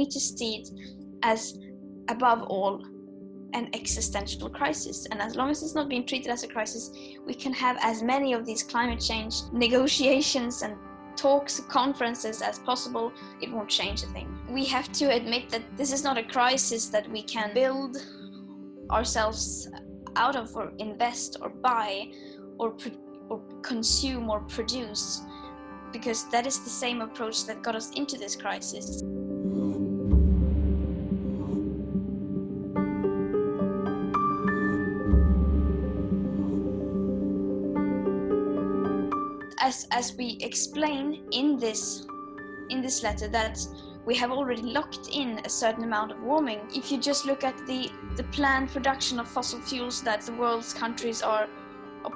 need to see it as, above all, an existential crisis. And as long as it's not being treated as a crisis, we can have as many of these climate change negotiations and talks, conferences as possible. It won't change a thing. We have to admit that this is not a crisis that we can build ourselves out of, or invest, or buy, or consume, or produce, because that is the same approach that got us into this crisis. As we explain in this letter, that we have already locked in a certain amount of warming. If you just look at the planned production of fossil fuels that the world's countries are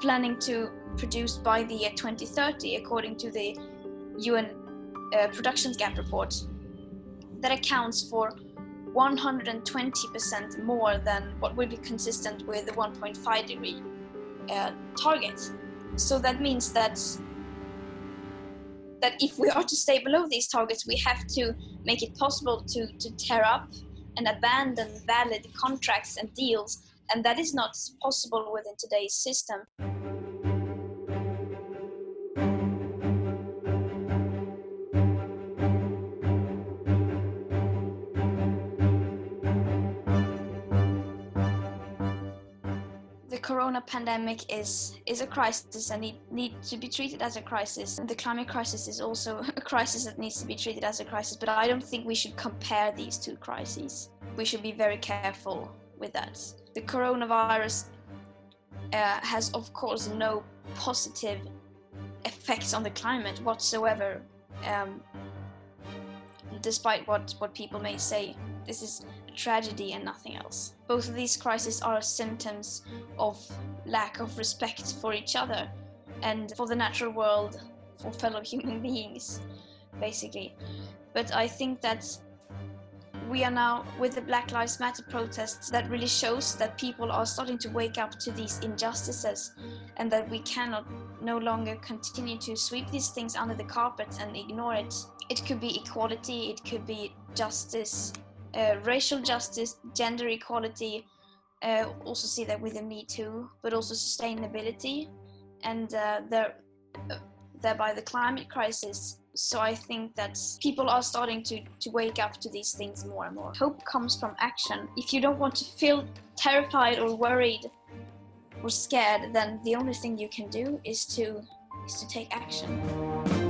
planning to produce by the year 2030, according to the UN production gap report, that accounts for 120% more than what would be consistent with the 1.5 degree target. So that means that if we are to stay below these targets, we have to make it possible to tear up and abandon valid contracts and deals, and that is not possible within today's system. The corona pandemic is a crisis and it needs to be treated as a crisis. And the climate crisis is also a crisis that needs to be treated as a crisis, but I don't think we should compare these two crises. We should be very careful with that. The coronavirus has, of course, no positive effects on the climate whatsoever, despite what people may say. This is a tragedy and nothing else. Both of these crises are symptoms of lack of respect for each other and for the natural world, for fellow human beings, basically. But I think that we are now, with the Black Lives Matter protests, that really shows that people are starting to wake up to these injustices, and that we cannot no longer continue to sweep these things under the carpet and ignore it. It could be equality, it could be justice, racial justice, gender equality, also see that with the Me Too, but also sustainability, and thereby the climate crisis. So I think that people are starting to wake up to these things more and more. Hope comes from action. If you don't want to feel terrified or worried or scared, then the only thing you can do is to take action.